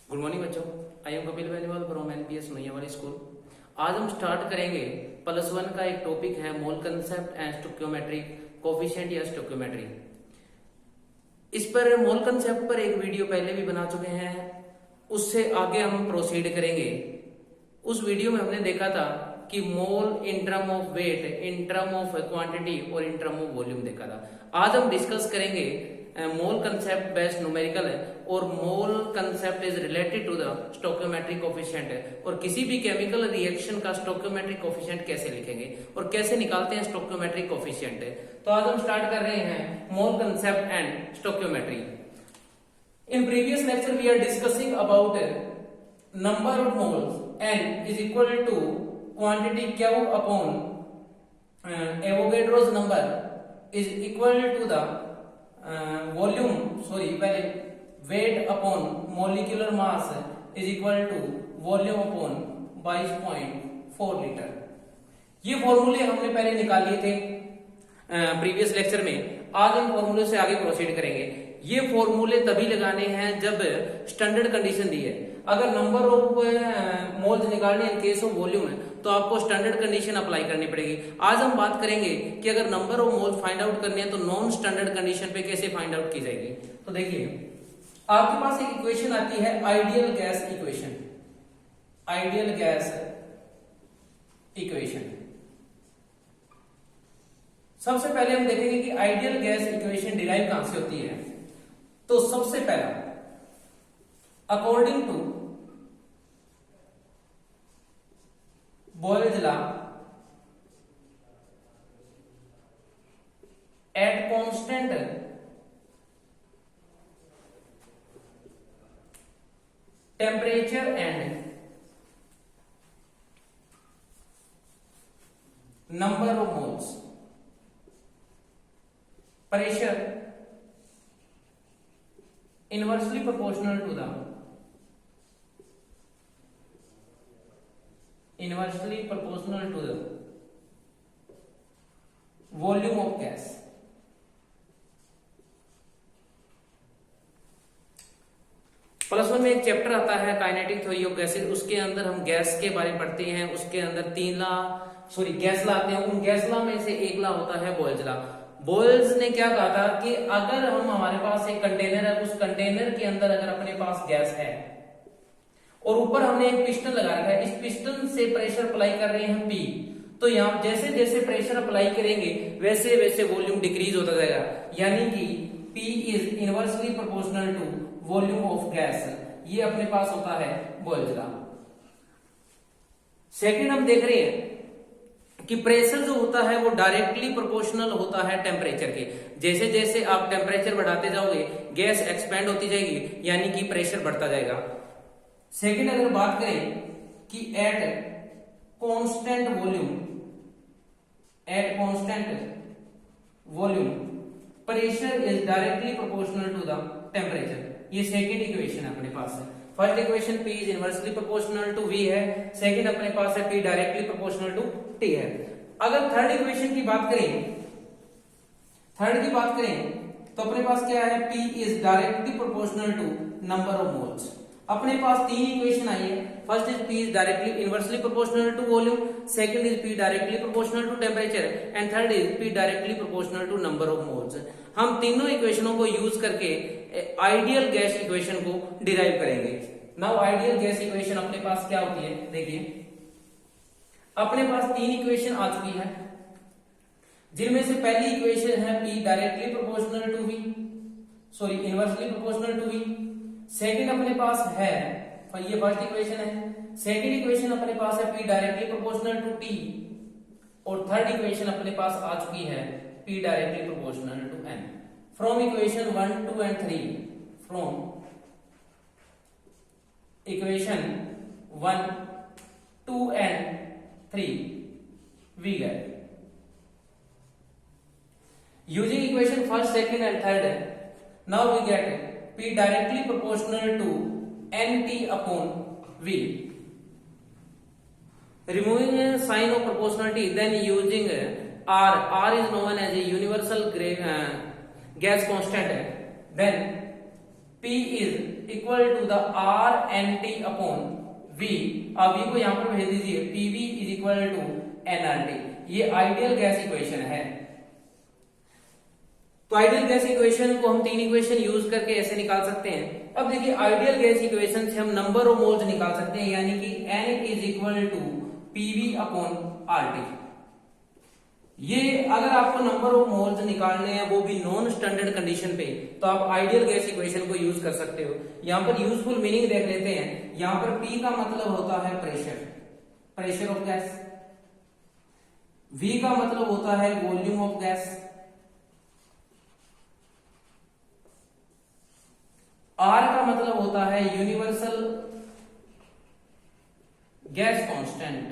Good morning बच्चों। I am Kapil Beniwal from NPS Naiyawali school. आज हम स्टार्ट करेंगे +1 का एक टॉपिक है mole concept and stoichiometry coefficient या स्टोइकियोमेट्री। इस पर मोल कंसेप्ट पर एक वीडियो पहले भी बना चुके हैं, उससे आगे हम प्रोसीड करेंगे। उस वीडियो में हमने देखा था कि mole in term of weight, in term of quantity और इन टर्म ऑफ वॉल्यूम देखा था। आज हम डिस्कस करेंगे मोल कंसेप्ट बेस्ड न्यूमेरिकल है और mole concept is related to the stoichiometric coefficient है, और किसी भी केमिकल रिएक्शन का स्टोइकियोमेट्रिक कोफिशिएंट कैसे लिखेंगे और कैसे निकालते हैं स्टोइकियोमेट्रिक कोफिशिएंट है। तो आज हम स्टार्ट कर रहे हैं mole concept and stoichiometry. In previous lecture we are discussing about number of moles n is equal to quantity Q upon Avogadro's number is equal to the weight upon molecular mass is equal to volume upon 22.4 litre. ये फॉर्मूले हमने पहले निकाल लिए थे previous lecture में। आज हम फॉर्मूले से आगे प्रोसीड करेंगे। ये फॉर्मूले तभी लगाने हैं जब स्टैंडर्ड कंडीशन दी है। अगर नंबर ऑफ मोल्स निकालने इन केस ऑफ वॉल्यूम है तो आपको स्टैंडर्ड कंडीशन अप्लाई करनी पड़ेगी। आज हम बात करेंगे कि अगर number of moles find out करने हैं तो नॉन स्टैंडर्ड कंडीशन पे कैसे फाइंड आउट की जाएगी। तो देखिए, आपके पास एक इक्वेशन आती है ideal gas equation. Ideal gas equation सबसे पहले हम देखेंगे कि आइडियल गैस इक्वेशन डिराइव कहां से होती है। तो सबसे पहला, according to Boyle's law, at constant temperature and number of moles, pressure inversely proportional to the volume of gas। +1 में एक चैप्टर आता है काइनेटिक थ्योरी ऑफ गैसेस, उसके अंदर हम गैस के बारे में पढ़ते हैं। उसके अंदर गैस लॉ आते हैं। उन गैस लॉ में से एक लॉ होता है बॉयल्स लॉ। बॉयल्स ने क्या कहा था कि अगर हमारे पास एक कंटेनर है, उस कंटेनर के अंदर अगर अपने पास गैस है और ऊपर हमने एक पिस्टन लगा रखा है, इस पिस्टन से प्रेशर अप्लाई कर रहे हैं P, तो यहाँ जैसे जैसे प्रेशर अप्लाई करेंगे वैसे वैसे वॉल्यूम डिक्रीज होता जाएगा, यानी कि P is inversely proportional to volume of gas. ये अपने पास होता है बॉयल्स लॉ। सेकंड हम देख रहे हैं कि प्रेशर जो होता है वो डायरेक्टली प्रोपोर्शनल होता है टेम्परेचर के। जैसे जैसे आप टेम्परेचर बढ़ाते जाओगे गैस एक्सपेंड होती जाएगी, यानी कि प्रेशर बढ़ता जाएगा। सेकंड, अगर बात करें कि at constant volume pressure is directly proportional to the temperature. ये सेकंड इक्वेशन अपने पास है। First equation P is inversely proportional to V है, सेकंड अपने पास है P directly proportional to T है। अगर थर्ड इक्वेशन की बात करें तो अपने पास क्या है, P is directly proportional to number of moles. अपने पास तीन इक्वेशन आई है। First is P is directly inversely proportional to volume, second is P directly proportional to temperature and third is P directly proportional to number of moles. हम तीनों इक्वेशनों को use करके आइडियल गैस इक्वेशन को derive करेंगे। Now ideal gas equation अपने पास क्या होती है, देखिए अपने पास तीन इक्वेशन आ चुकी है, जिनमें से पहली इक्वेशन है P directly proportional to V, inversely proportional to V। Second अपने पास है, ये फर्स्ट इक्वेशन है। सेकंड इक्वेशन अपने पास है P directly proportional to T, और थर्ड इक्वेशन अपने पास आ चुकी है P directly proportional to N। From equation 1, 2 and 3, from equation 1, 2 and 3 we get, using equation first, second and third, now we get P directly proportional to NT upon V। Removing a sign of proportionality, then using R is known as a universal gas constant, then P is equal to the R N T upon V। अब V को यहां पर भेज दीजिए, PV is equal to nRT। ये ideal gas equation है। तो ideal gas equation को हम तीन इक्वेशन यूज करके ऐसे निकाल सकते हैं। अब देखिए आइडियल गैस इक्वेशन से हम नंबर ऑफ मोल्स निकाल सकते हैं, यानी कि N is equal to PV upon RT। ये अगर आपको नंबर ऑफ मोल्स निकालने हैं वो भी नॉन स्टैंडर्ड कंडीशन पे, तो आप आइडियल गैस इक्वेशन को यूज कर सकते हो। यहां पर यूजफुल मीनिंग देख लेते हैं। यहां पर P का मतलब होता है pressure, pressure of gas. V का मतलब होता है वॉल्यूम ऑफ गैस। R का मतलब होता है यूनिवर्सल गैस कांस्टेंट,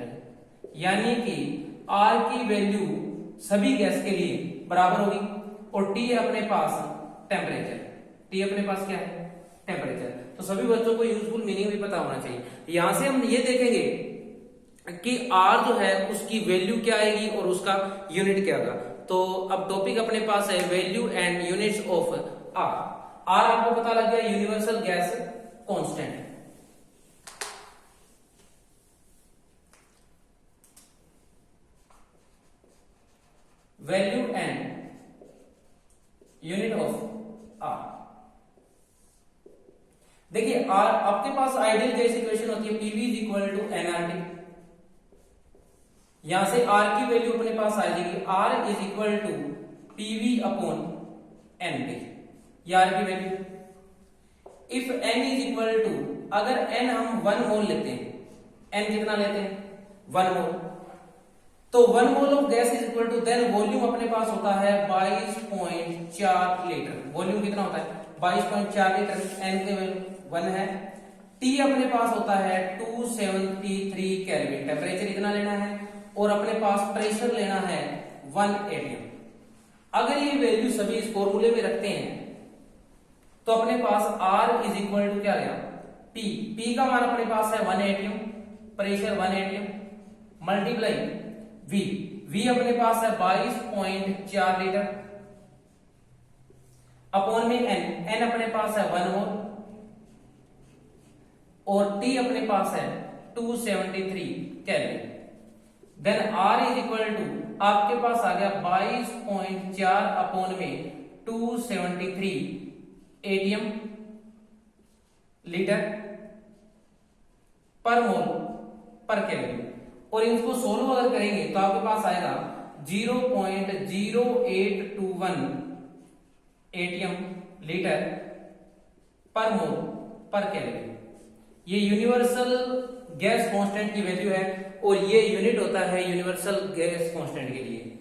यानी कि R की वैल्यू सभी गैस के लिए बराबर होगी। और T है अपने पास टेम्परेचर, T अपने पास क्या है, टेम्परेचर। तो सभी बच्चों को यूजफुल मीनिंग भी पता होना चाहिए। यहां से हम ये देखेंगे कि R जो है उसकी वैल्यू क्या आएगी और उसका यूनिट क्या होगा। तो अब टॉपिक अपने पास है value and units of R। R आपको पता लग गया, universal gas constant. Value and unit of R। देखिए R आपके पास आइडियल गैस इक्वेशन होती है PV is equal to nRT। यहां से R की वैल्यू अपने पास आ जाएगी, R is equal to PV upon NT, ये R की value. If N is equal to, अगर N हम 1 मोल लेते हैं, N कितना लेते हैं 1 मोल, तो 1 mole of gas is equal to, then volume अपने पास होता है 22.4 लीटर। वॉल्यूम कितना होता है 22.4 लीटर। N के वैल्यू 1 है। T अपने पास होता है 273 केल्विन, टेम्परेचर इतना लेना है। और अपने पास प्रेशर लेना है 1 atm। अगर ये वैल्यू सभी इस फॉर्मूले में रखते हैं तो अपने पास R इज इक्वल टू क्या गया P का मान अपने पास है 1 atm, pressure 1 atm, multiply V अपने पास है 22.4 लीटर अपॉन में N अपने पास है 1 मोल और T अपने पास है 273 kelvin. Then R is equal to, आपके पास आ गया 22.4 अपॉन में 273 एटीएम लीटर पर मोल पर केल्विन। और इनको सोल्व अगर करेंगे तो आपके पास आएगा 0.0821 एटीएम लीटर पर मोल पर केल्विन। ये यूनिवर्सल गैस कांस्टेंट की वैल्यू है और ये यूनिट होता है यूनिवर्सल गैस कांस्टेंट के लिए।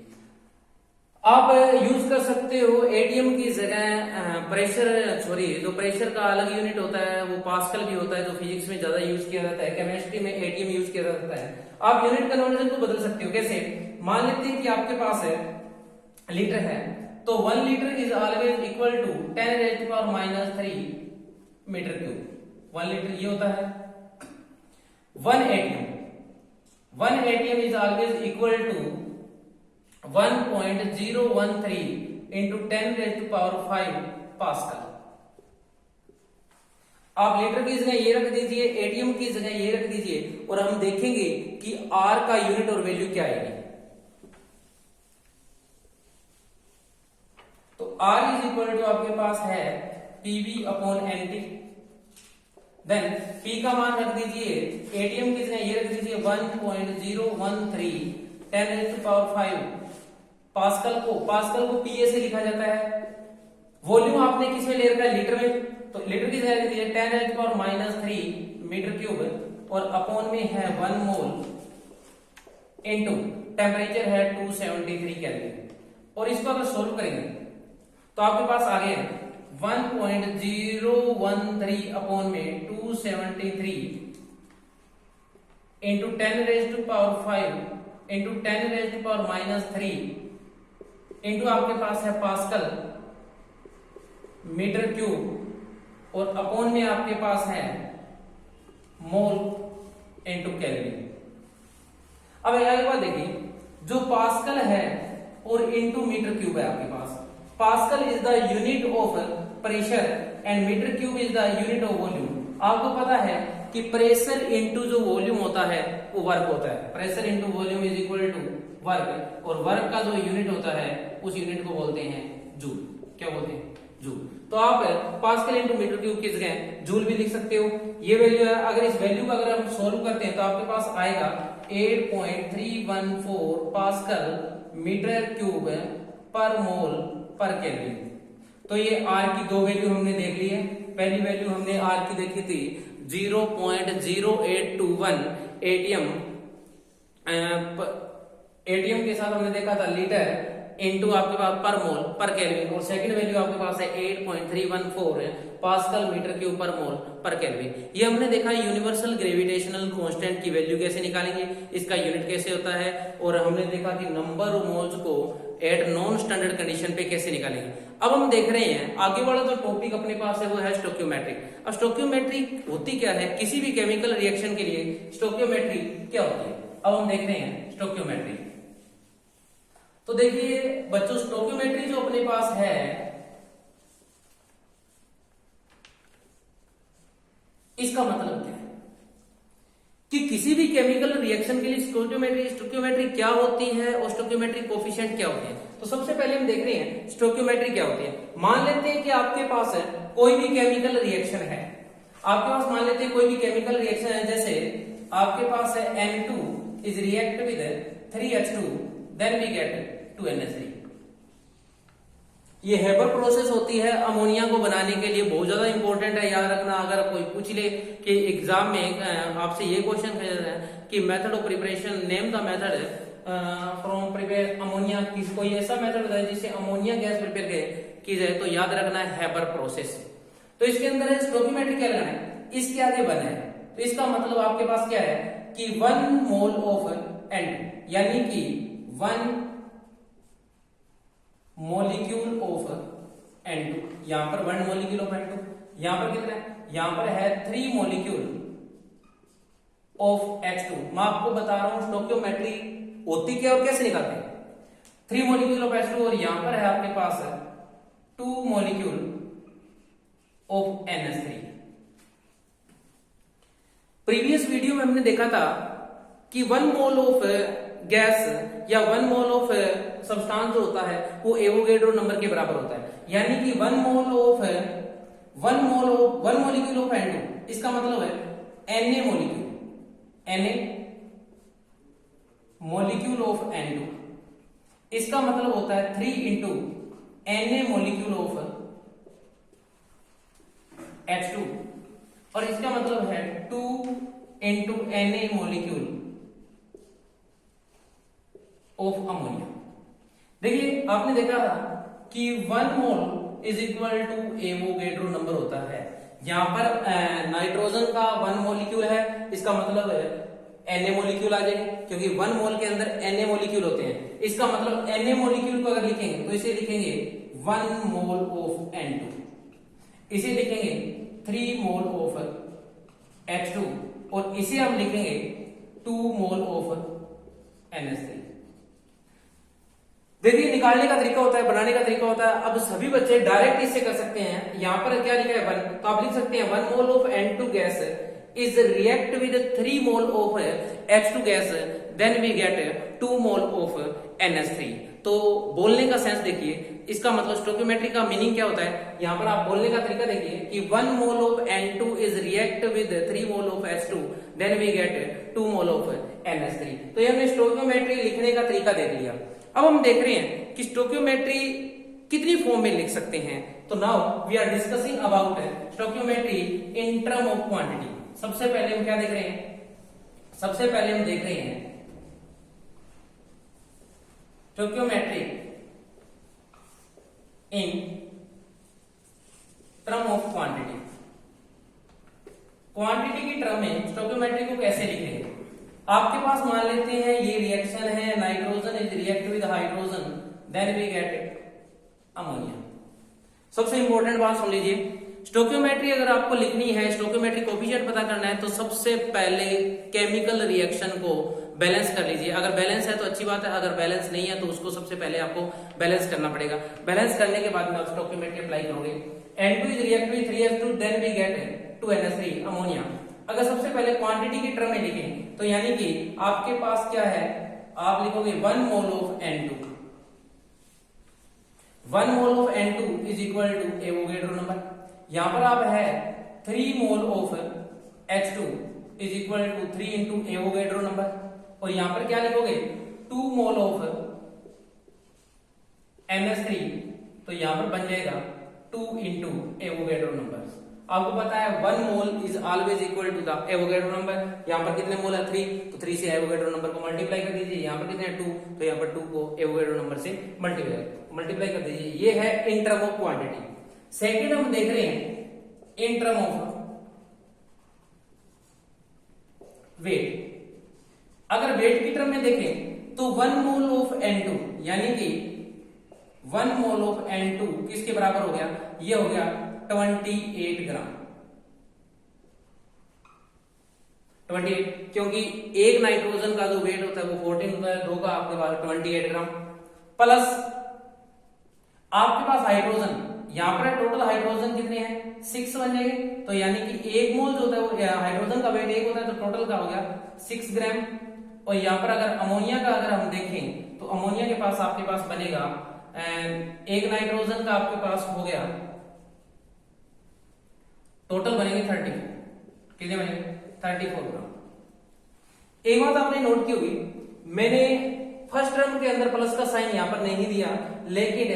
आप यूज कर सकते हो एटीएम की जगह प्रेशर, जो प्रेशर का अलग यूनिट होता है वो पास्कल भी होता है, जो फिजिक्स में ज्यादा यूज किया जाता है। केमिस्ट्री में एटीएम यूज किया जाता है। आप यूनिट कन्वर्जन को बदल सकते हो। कैसे? मान लेते हैं कि आपके पास है लीटर है, तो 1 litre is always equal to 10⁻³ metre cube. 1 litre ये होता है। 1 atm is always equal to 1.013 into 10⁵ pascal. आप लीटर की जगह ये रख दीजिए, एटीएम की जगह ये रख दीजिए और हम देखेंगे कि R का यूनिट और वैल्यू क्या आएगी। तो R इज इक्वल टू आपके पास है PV upon NT। Then P का मान रख दीजिए, एटीएम की जगह ये रख दीजिए 1.013 10⁵ पास्कल को PA से लिखा जाता है। वॉल्यूम आपने किस में ले रखा है, लीटर में, तो लीटर की जगह रख दीजिए 10⁻³ मीटर क्यूब और अपॉन में है 1 मोल इनटू टेम्परेचर है 273 केल्विन। और इसको अगर सोल्व करेंगे तो आपके पास आ गया 1.013 अपॉन में 273 इंटू 10⁵ इंटू 10⁻³ इंटू आपके पास है पास्कल मीटर क्यूब और अपॉन में आपके पास है मोल इंटू केल्विन। अब एक बात देखिए, जो पास्कल है और इंटू मीटर क्यूब है आपके पास। Pascal is the unit of pressure and metre cube is the unit of volume. आपको पता है कि प्रेशर इनटू जो वॉल्यूम होता है वो वर्क होता है। Pressure into volume is equal to work, और वर्क का जो यूनिट होता है उस यूनिट को बोलते हैं जूल। क्या बोलते हैं? जूल। तो आप पास्कल इनटू मीटर क्यूब की जगह जूल भी लिख सकते हो। ये वैल्यू है, अगर इस वैल्यू को अगर हम सोल्व करते हैं तो आपके पास आएगा 8.314 पास्कल मीटर क्यूब पर मोल पर केल्विन। तो ये आर की दो वैल्यू हमने देख ली है। पहली वैल्यू हमने आर की देखी थी 0.0821 एटीएम, एटीएम के साथ हमने देखा था लीटर इनटू आपके पास पर मोल पर केल्विन, और सेकंड वैल्यू आपके पास है 8.314 पास्कल मीटर क्यूब पर मोल पर केल्विन। ये हमने देखा यूनिवर्सल ग्रेविटेशनल कांस्टेंट की वैल्यू कैसे निकालेंगे, इसका यूनिट कैसे होता है, और हमने देखा कि नंबर ऑफ मोल्स को एट नॉन स्टैंडर्ड कंडीशन पे कैसे निकालेंगे। अब हम देख रहे हैं आगे वाला जो टॉपिक अपने पास है वो है स्टोइकियोमेट्री। अब स्टोइकियोमेट्री होती क्या है, किसी भी केमिकल रिएक्शन के लिए स्टोइकियोमेट्री क्या होती है। अब हम देख रहे हैं स्टोइकियोमेट्री। तो देखिए बच्चों, स्टोइकियोमेट्री जो अपने पास है इसका मतलब क्या है कि किसी भी केमिकल रिएक्शन के लिए स्टोइकियोमेट्री क्या होती है और स्टोइकियोमेट्री कोफिशिएंट क्या होते हैं। तो सबसे पहले हम देख रहे हैं स्टोइकियोमेट्री क्या होती है। मान लेते हैं कि आपके पास है कोई भी केमिकल रिएक्शन है, आपके पास मान लेते हैं कोई भी केमिकल रिएक्शन है, जैसे आपके पास है N2 is react with 3H2 then we get 2NH3। ये हेबर प्रोसेस होती है अमोनिया को बनाने के लिए, बहुत ज्यादा इंपॉर्टेंट है, याद रखना। अगर कोई पूछ ले कि एग्जाम में आपसे ये क्वेश्चन है कि method of preparation, name the method from prepare ammonia, कोई ऐसा मेथड है जिससे अमोनिया गैस प्रिपेयर की जाए, तो याद रखना है हेबर प्रोसेस। तो इसके अंदर है स्टोइकियोमेट्री क्या लगाना है, इसके आगे वन है, तो इसका मतलब आपके पास क्या है कि 1 मोल ऑफ N2, यानी कि 1 मॉलिक्यूल ऑफ N2, यहां पर 1 मॉलिक्यूल ऑफ N2, यहां पर कितना है, यहां पर है 3 मॉलिक्यूल ऑफ H2। मैं आपको बता रहा हूं स्टोइकियोमेट्री होती क्या और कैसे निकालते हैं। 3 मॉलिक्यूल ऑफ H2 और यहां पर है आपके पास 2 molecule of NH3। Previous video में हमने देखा था कि 1 मोल ऑफ गैस या 1 मोल ऑफ सब्सटेंस जो होता है वो एवोगैड्रो नंबर के बराबर होता है, यानी कि 1 मॉलिक्यूल ऑफ N2, इसका मतलब है Na मॉलिक्यूल ऑफ N2, इसका मतलब होता है 3 into Na molecule of H2, और इसका मतलब है 2 into Na molecule of ammonia. देखिए आपने देखा था कि 1 mole is equal to Avogadro number होता है। यहां पर नाइट्रोजन का 1 मॉलिक्यूल है, इसका मतलब Na मॉलिक्यूल आ जाएगी, क्योंकि 1 मोल के अंदर Na मॉलिक्यूल होते हैं। इसका मतलब Na मॉलिक्यूल को अगर लिखेंगे तो इसे लिखेंगे 1 मोल ऑफ N2, इसे लिखेंगे 3 मोल ऑफ H2, और इसे हम लिखेंगे 2 मोल ऑफ NH3। देखिए निकालने का तरीका होता है, बनाने का तरीका होता है। अब सभी बच्चे डायरेक्ट इससे कर सकते हैं। यहां पर क्या लिखा है 1, तो आप लिख सकते हैं 1 mole of N2 gas is react with 3 mole of H2 gas then we get 2 mole of NH3। तो बोलने का सेंस देखिए, इसका मतलब स्टोइकियोमेट्री का मीनिंग क्या होता है। यहां पर आप बोलने का तरीका देखिए कि 1 mole of N2 is react with 3 mole of H2 then we get 2 mole of NH3। तो ये हमने स्टोइकियोमेट्री लिखने का तरीका देख लिया। अब हम देख रहे हैं कि स्टोइकियोमेट्री कितनी फॉर्म में लिख सकते हैं। तो now we are discussing about stoichiometry in term of quantity. सबसे पहले हम क्या देख रहे हैं, सबसे पहले हम देख रहे हैं stoichiometry in term of quantity. Quantity की टर्म में स्टोइकियोमेट्री को कैसे लिखेंगे। आपके पास मान लेते हैं ये रिएक्शन है, nitrogen is react with hydrogen then we get ammonia. सबसे इंपॉर्टेंट बात सुन लीजिए, स्टोइकियोमेट्री अगर आपको लिखनी है, स्टोइकियोमेट्री कोफिशिएंट पता करना है, तो सबसे पहले केमिकल रिएक्शन को बैलेंस कर लीजिए। अगर बैलेंस है तो अच्छी बात है, अगर बैलेंस नहीं है तो उसको सबसे पहले आपको बैलेंस करना पड़ेगा। बैलेंस करने के बाद में आप स्टोइकियोमेट्री अप्लाई करोगे। N2 is react with 3H2 then we get 2NH3 ammonia. अगर सबसे पहले क्वांटिटी की टर्म में लिखें तो यानी कि आपके पास क्या है, आप लिखोगे 1 mole of N2, 1 mole of N2 is equal to Avogadro number. यहां पर आप है 3 mole of H2 is equal to 3 into Avogadro number, और यहां पर क्या लिखोगे 2 मोल ऑफ NH3, तो यहां पर बन जाएगा 2 इंटू एवोगैड्रो नंबर। आपको पता है 1 mole is always equal to the Avogadro number. यहां पर कितने मोल है 3, तो 3 से एवोगैड्रो नंबर को मल्टीप्लाई कर दीजिए। यहां पर कितने 2, तो यहां पर 2 को एवोगैड्रो नंबर से मल्टीप्लाई कर दीजिए। ये है इन टर्म ऑफ क्वांटिटी। सेकंड हम देख रहे हैं इन टर्म ऑफ वेट। अगर वेट की टर्म में देखें तो 1 मोल ऑफ N2 यानी कि 1 मोल ऑफ N2 किसके बराबर हो गया, ये हो गया 28 ग्राम। 28, क्योंकि एक नाइट्रोजन का जो वेट होता है वो 14 होता है, 2 का आपके पास 28 ग्राम, प्लस आपके पास हाइड्रोजन, यहां पर टोटल हाइड्रोजन कितने हैं 6 बन जाएंगे, तो यानी कि 1 मोल जो होता है वो हाइड्रोजन का वेट 1 होता है, तो टोटल का हो गया 6 ग्राम। और यहां पर अगर अमोनिया का अगर हम देखें तो अमोनिया के पास आपके पास बनेगा एक नाइट्रोजन का आपके पास हो गया, टोटल बनेंगे 34, कितने बनेंगे 34 ग्राम। एक बात आपने नोट की होगी, मैंने फर्स्ट टर्म के अंदर प्लस का साइन यहां पर नहीं दिया, लेकिन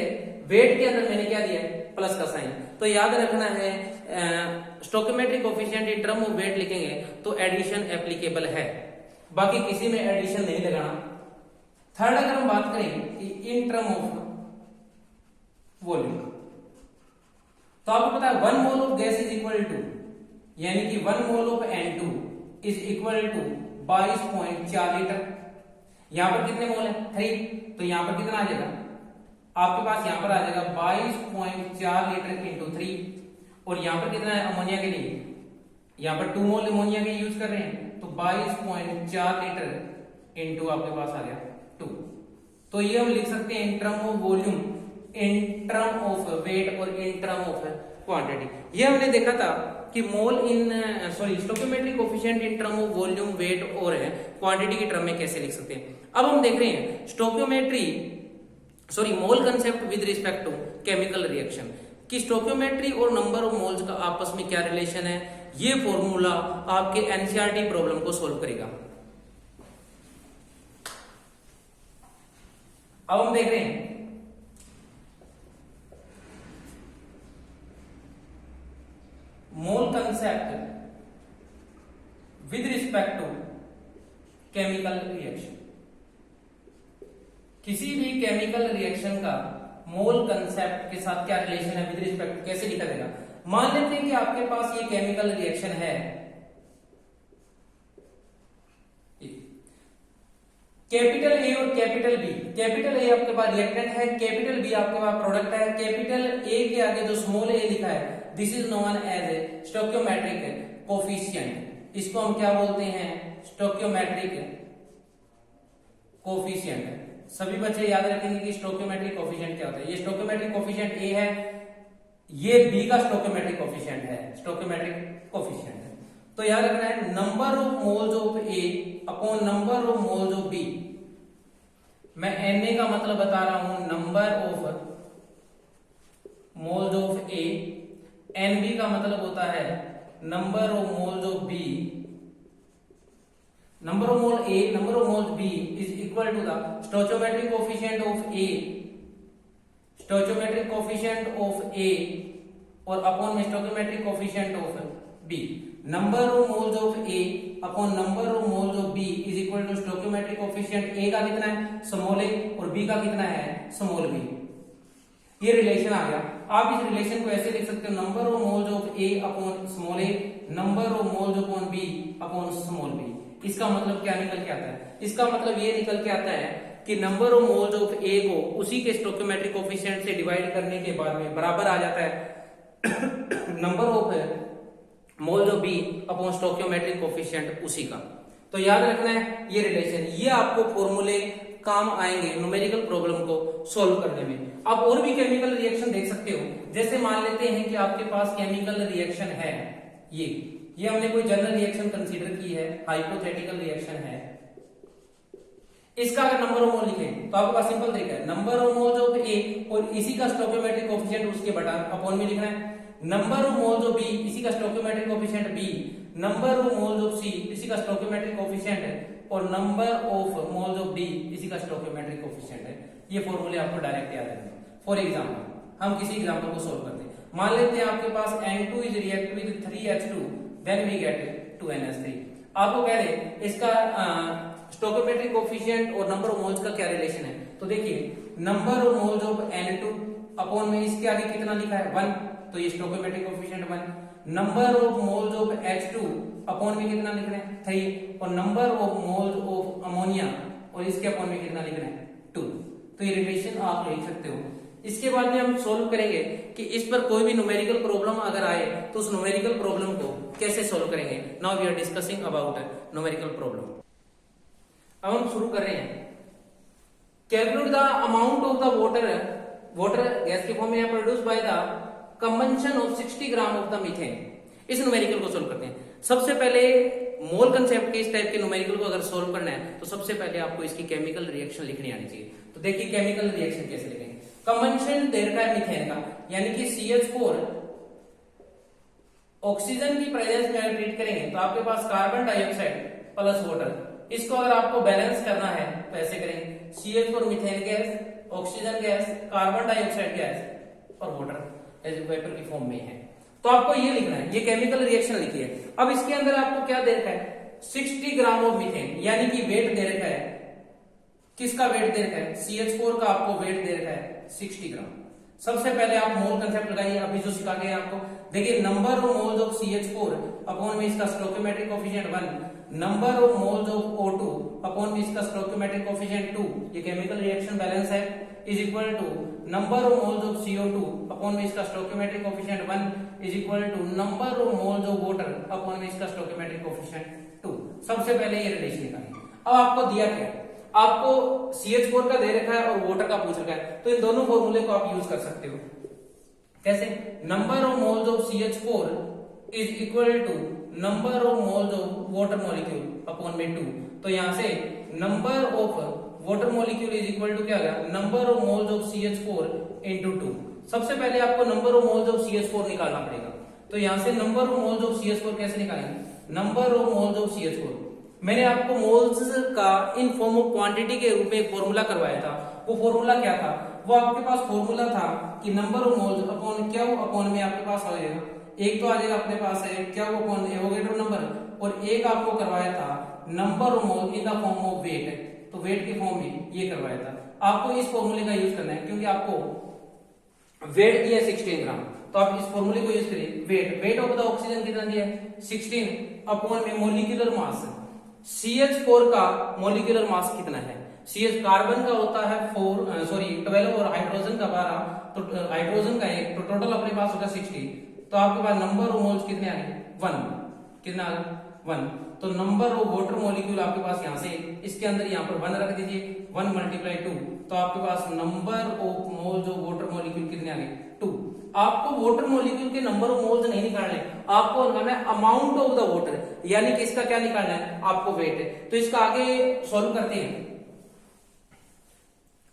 वेट के अंदर मैंने क्या दिया है प्लस का साइन। तो याद रखना है stoichiometric coefficient in term of weight लिखेंगे तो एडिशन एप्लीकेबल है, बाकी किसी में एडिशन नहीं लगाना। थर्ड अगर हम बात करें कि इन टर्म ऑफ वॉल्यूम, तो आपको पता है 1 mole of gas is equal to, यानी कि 1 mole of N2 is equal to 22.4 litre. यहां पर कितने मोल है 3, तो यहां पर कितना आ जाएगा आपके पास, यहां पर आ जाएगा 22.4 लीटर इंटू 3, और यहां पर कितना है अमोनिया के लिए, यहां पर 2 मोल अमोनिया के यूज कर रहे हैं, तो 22.4 लीटर इंटू आपके पास आ गया 2। तो ये हम लिख सकते हैं in term of volume, in term of weight और इन टर्म ऑफ क्वांटिटी। ये हमने देखा था कि mole in stoichiometric coefficient in term of volume, weight और क्वांटिटी की टर्म में कैसे लिख सकते हैं। अब हम देख रहे हैं stoichiometry mole concept with respect to chemical reaction, कि स्टोइकियोमेट्री और नंबर ऑफ मोल्स का आपस में क्या रिलेशन है। ये फॉर्मूला आपके एनसीईआरटी प्रॉब्लम को सोल्व करेगा। अब हम देख रहे हैं mole concept with respect to chemical reaction. किसी भी केमिकल रिएक्शन का मोल कंसेप्ट के साथ क्या रिलेशन है, विद रिस्पेक्ट कैसे लिखा जाएगा। मान लेते हैं कि आपके पास ये केमिकल रिएक्शन है, कैपिटल ए और कैपिटल बी। कैपिटल ए आपके पास रिएक्टेंट है, कैपिटल बी आपके पास प्रोडक्ट है। कैपिटल ए के आगे जो स्मॉल ए लिखा है this is known as stoichiometric coefficient. इसको हम क्या बोलते हैं स्टोइकियोमेट्रिक कोफिशिएंट। सभी बच्चे याद रखेंगे कि स्टोइकियोमेट्रिक कोफिशिएंट क्या होता है। ये स्टोइकियोमेट्रिक कोफिशिएंट ए है, ये बी का स्टोइकियोमेट्रिक कोफिशिएंट है, स्टोइकियोमेट्रिक कोफिशिएंट है। तो याद रखना है number of moles of A upon number of moles of B. मैं Na का मतलब बता रहा हूं number of moles of A, Nb का मतलब होता है number of moles of B. Number of mole A, number of moles B is equal to the stoichiometric coefficient of A, stoichiometric coefficient of A और upon में stoichiometric coefficient of B. Number of moles of A upon number of moles of B is equal to stoichiometric coefficient A का कितना है small ए और B का कितना है small b. ये रिलेशन आ गया। आप इस रिलेशन को ऐसे लिख सकते हो number of moles of A upon small a, number of moles upon b upon small b. इसका मतलब क्या निकल के आता है, इसका मतलब ये निकल के आता है कि नंबर ऑफ मोल्स ऑफ ए को उसी के स्टोइकियोमेट्रिक कोफिशिएंट से डिवाइड करने के बाद में बराबर आ जाता है number of moles of b upon stoichiometric coefficient उसी का। तो याद रखना है ये रिलेशन, ये आपको फॉर्मूले काम आएंगे न्यूमेरिकल प्रॉब्लम को सॉल्व करने में। आप और भी केमिकल रिएक्शन देख सकते हो, जैसे मान लेते हैं कि आपके पास केमिकल रिएक्शन है, ये हमने कोई जनरल रिएक्शन कंसीडर की है, हाइपोथेटिकल रिएक्शन है। इसका अगर नंबर ऑफ मोल लिखें तो आपके पास सिंपल तरीका है, number of moles of A और इसी का स्टोइकियोमेट्रिक कोएफिशिएंट उसके बटा अपॉन में लिखना है, number of moles of B इसी का stoichiometric coefficient B, number of moles of C इसी का स्टोइकियोमेट्रिक कोएफिशिएंट है, और number of moles of D इसी का स्टोइकियोमेट्रिक कोएफिशिएंट है। ये फॉर्मूले आपको डायरेक्ट याद रखना। फॉर एग्जांपल हम किसी एग्जांपल को सोल्व करते हैं, मान लेते हैं आपके पास N2 is react with 3H2 then we get 2NH3। आपको कह रहे इसका स्टोइकियोमेट्रिक कोएफिशिएंट और नंबर ऑफ मोल्स का क्या रिलेशन है, तो देखिए number of moles of N2 upon में इसके आगे कितना लिखा है 1, तो ये stoichiometric coefficient 1, number of moles of H2 upon में कितना लिख रहे हैं 3, और number of moles of ammonia और इसके अपॉन में कितना लिख रहे हैं 2। तो ये रिलेशन आप लिख सकते हो। इसके बाद में हम सोल्व करेंगे कि इस पर कोई भी न्यूमेरिकल प्रॉब्लम अगर आए तो उस न्यूमेरिकल प्रॉब्लम को कैसे सोल्व करेंगे। Now we are discussing about numerical problem. अब हम शुरू कर रहे हैं, calculate the amount of the water gas के फॉर्म में produce by the combustion of 60 gram of the methane. इस न्यूमेरिकल को सोल्व करते हैं। सबसे पहले मोल कंसेप्ट के इस टाइप के न्यूमेरिकल को अगर सोल्व करना है तो सबसे पहले आपको इसकी केमिकल रिएक्शन लिखनी आनी चाहिए। तो देखिए केमिकल रिएक्शन कैसे लिखेंगे। कंबंशन दे रखा है मीथेन का, यानी कि CH4 ऑक्सीजन की प्रेजेंस में अगर ट्रीट करेंगे तो आपके पास कार्बन डाइऑक्साइड प्लस वाटर, इसको अगर आपको बैलेंस करना है तो ऐसे करेंगे, CH4 methane gas, oxygen gas, carbon dioxide gas और वाटर एज वेपर की फॉर्म में है। तो आपको ये लिखना है, ये केमिकल रिएक्शन लिखी है। अब इसके अंदर आपको क्या दे रखा है 60 ग्राम ऑफ मीथेन, यानी कि वेट दे रखा है, किसका वेट दे रखा है CH4 का आपको वेट दे रखा है 60 ग्राम। सबसे पहले आप मोल कंसेप्ट लगाइए, अभी जो सिखा गए आपको। देखिए number of moles of CH4 upon में इसका stoichiometric coefficient 1, number of moles of O2 upon में इसका स्टोइकियोमेट्रिक कोएफिशिएंट 2, ये केमिकल रिएक्शन बैलेंस है, is equal to number of moles of CO2 upon में इसका stoichiometric coefficient 1 is equal to number of moles of water upon में इसका stoichiometric coefficient 2। सबसे पहले ये रिलेशन निकालिए। अब आपको दिया क्या, आपको CH4 का दे रखा है और वाटर का पूछ रखा है, तो इन दोनों फॉर्मूले को आप यूज कर सकते हो। कैसे, number of moles of CH4 is equal to number of moles of water molecule upon में 2। तो यहां से number of water molecule is equal to क्या आ गया, number of moles of CH4 into 2। सबसे पहले आपको number of moles of CH4 निकालना पड़ेगा। तो यहां से number of moles of CH4 कैसे निकालेंगे, number of moles of CH4, मैंने आपको मोल्स का इन फॉर्म ऑफ क्वांटिटी के रूप में एक फॉर्मूला करवाया था। वो फॉर्मूला क्या था, वो आपके पास फॉर्मूला था कि नंबर ऑफ मोल्स अपॉन क्या अपॉन में आपके पास हो जाएगा, एक तो आ जाएगा अपने पास है क्या अपॉन एवोगैड्रो नंबर, और एक आपको करवाया था number of mole in the form of weight, तो वेट के फॉर्म में ये करवाया था। आपको इस फॉर्मूले का यूज करना है क्योंकि आपको वेट दिया 16 ग्राम, तो आप इस फॉर्मूले को यूज करिए। वेट ऑफ द ऑक्सीजन कितना दिया है 16 अपॉन में मोलिकुलर मास, CH4 का मोलिकुलर मास कितना है, CH कार्बन का होता है 12 और हाइड्रोजन का 12, तो हाइड्रोजन का 1, तो टोटल अपने पास होगा 60। तो आपके पास नंबर ऑफ मोल्स कितने आ गए 1, कितना आ गया 1। तो नंबर ऑफ वाटर मॉलिक्यूल आपके पास यहां से इसके अंदर यहां पर 1 रख दीजिए, 1 मल्टीप्लाई 2, तो आपके पास number of moles of water molecule कितने आ गए 2। आपको वाटर मॉलिक्यूल के नंबर ऑफ मोल्स नहीं निकालने, आपको निकालना है अमाउंट ऑफ द वाटर, यानी कि इसका क्या निकालना है आपको वेट। तो इसका आगे सॉल्व करते हैं।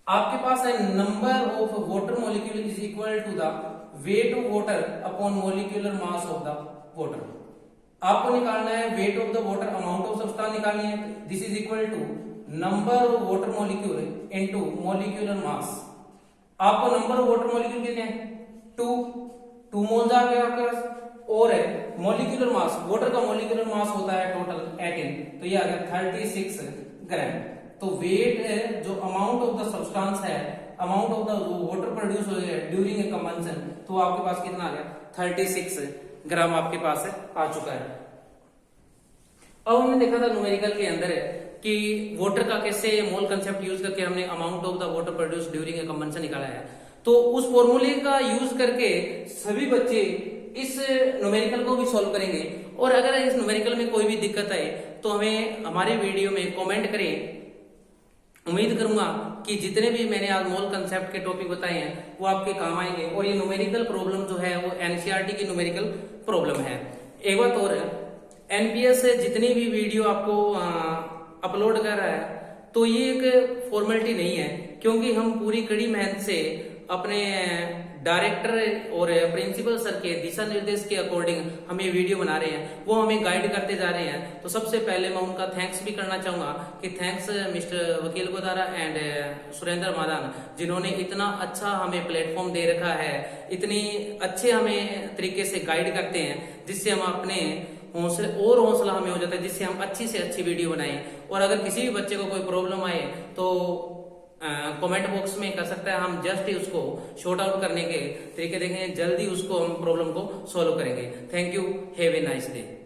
आपके पास है number of water molecule is equal to the weight of water upon molecular mass of the water. आपको निकालना है weight of the water, amount of substance निकालनी है, this is equal to number of water molecule into molecular mass. आपको number of water molecule कितने हैं 2 moles आ गया आपके पास, और है मॉलिक्यूलर मास, वाटर का मॉलिक्यूलर मास होता है टोटल 18, तो ये आ गया 36 ग्राम। तो वेट है जो अमाउंट ऑफ द सब्सटेंस है, amount of the water produce हो जाए ड्यूरिंग ए कंबंशन, तो आपके पास कितना आ गया 36 ग्राम आपके पास है आ चुका है। अब हमने देखा था न्यूमेरिकल के अंदर कि वाटर का कैसे मोल कंसेप्ट यूज करके हमने amount of the water produce during a combustion निकाला है। तो उस फॉर्मूले का यूज करके सभी बच्चे इस न्यूमेरिकल को भी सॉल्व करेंगे। और अगर इस न्यूमेरिकल में कोई भी दिक्कत आए तो हमें हमारे वीडियो में कमेंट करें। उम्मीद करूंगा कि जितने भी मैंने आज मोल कंसेप्ट के टॉपिक बताए हैं वो आपके काम आएंगे। और ये न्यूमेरिकल प्रॉब्लम जो है वो एनसीईआरटी की न्यूमेरिकल प्रॉब्लम है। एक बात और है, एनपीएस जितनी भी वीडियो आपको अपलोड कर रहा है तो ये एक फॉर्मेलिटी नहीं है, क्योंकि हम पूरी कड़ी मेहनत से अपने डायरेक्टर और प्रिंसिपल सर के दिशा निर्देश के अकॉर्डिंग हम ये वीडियो बना रहे हैं, वो हमें गाइड करते जा रहे हैं। तो सबसे पहले मैं उनका थैंक्स भी करना चाहूंगा कि थैंक्स मिस्टर वकील गोदारा एंड सुरेंद्र मादान, जिन्होंने इतना अच्छा हमें प्लेटफॉर्म दे रखा है, इतनी अच्छे हमें तरीके से गाइड करते हैं, जिससे हम अपने हौसला हमें हो जाता है, जिससे हम अच्छी से अच्छी वीडियो बनाएं। और अगर किसी भी बच्चे को कोई प्रॉब्लम आए तो कमेंट बॉक्स में कर सकता है, हम जस्ट ही उसको शॉर्ट आउट करने के तरीके देखेंगे, जल्दी उसको हम प्रॉब्लम को सॉल्व करेंगे। Thank you, have a nice day.